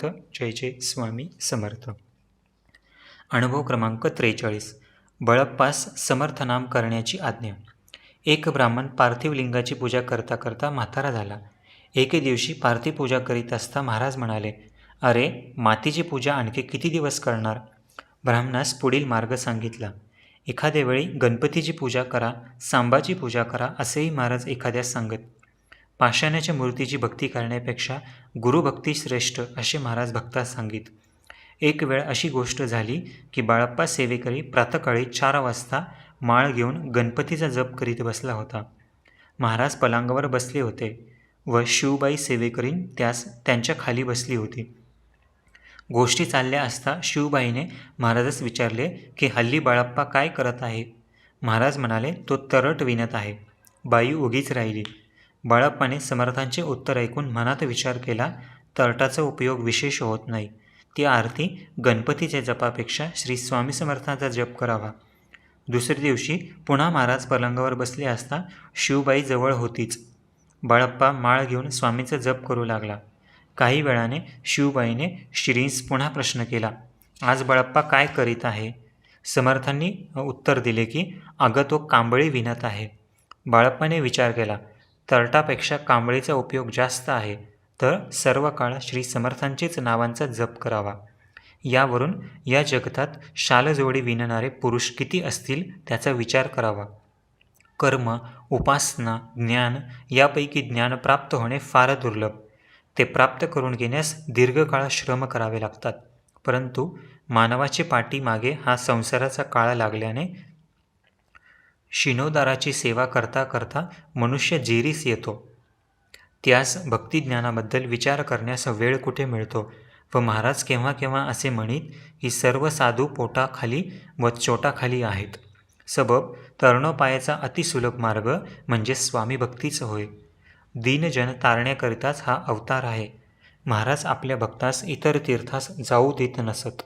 समर्थ. जय जय स्वामी समर्थ. अनुभव क्रमांक 43. बळप्पास समर्थनाम करण्याची आज्ञा. एक ब्राह्मण पार्थिव लिंगाची पूजा करता करता म्हातारा झाला. एके दिवशी पार्थिव पूजा करीत असता महाराज म्हणाले, अरे, मातीची पूजा आणखी किती दिवस करणार? ब्राह्मणास पुढील मार्ग सांगितला. एखाद्या वेळी गणपतीची पूजा करा, सांबाची पूजा करा असेही महाराज एखाद्यास सांगत. पाषाणाच्या मूर्तीची भक्ती करण्यापेक्षा गुरुभक्ती श्रेष्ठ असे महाराज भक्तास सांगित. एक वेळ अशी गोष्ट झाली की बाळप्पा सेवेकरी प्रातःकाळी 4 वाजता माळ घेऊन गणपतीचा जप करीत बसला होता. महाराज पलंगावर बसले होते व शिवबाई सेवेकरीण त्यास त्यांच्या खाली बसली होती. गोष्टी चालल्या असता शिवबाईने महाराजास विचारले की हल्ली बाळप्पा काय करत आहे? महाराज म्हणाले, तो तरट विणत आहे. बाई उगीच राहिली. बाळप्पाने समर्थांचे उत्तर ऐकून मनात विचार केला, तरटाचा उपयोग विशेष होत नाही. त्या अर्थी गणपतीच्या जपापेक्षा श्री स्वामी समर्थांचा जप करावा. दुसऱ्या दिवशी पुन्हा महाराज पलंगावर बसले असता शिवबाई जवळ होतीच. बाळप्पा माळ घेऊन स्वामीचा जप करू लागला. काही वेळाने शिवबाईने श्रींस पुन्हा प्रश्न केला, आज बाळप्पा काय करीत आहे? समर्थांनी उत्तर दिले की अगं, तो कांबळी विणत आहे. बाळप्पाने विचार केला, तरटापेक्षा कांबळीचा उपयोग जास्त आहे, तर सर्व काळ श्री समर्थांचेच नावांचा जप करावा. यावरून या जगतात शालजोडी विणणारे पुरुष किती असतील त्याचा विचार करावा. कर्म, उपासना, ज्ञान यापैकी ज्ञान प्राप्त होणे फार दुर्लभ. ते प्राप्त करून घेण्यास दीर्घकाळ श्रम करावे लागतात. परंतु मानवाचे पाठीमागे हा संसाराचा काळ लागल्याने शिनोदाराची सेवा करता करता मनुष्य जेरीस येतो. त्यास भक्तिज्ञानाबद्दल विचार करण्यास वेळ कुठे मिळतो? व महाराज केव्हा केव्हा असे म्हणीत की सर्व साधू पोटाखाली व चोटाखाली आहेत. सबब तरणोपायाचा अतिसुलभ मार्ग म्हणजे स्वामी भक्तीच होय. दीनजन तारण्याकरिताच हा अवतार आहे. महाराज आपल्या भक्तास इतर तीर्थास जाऊ देत नसत.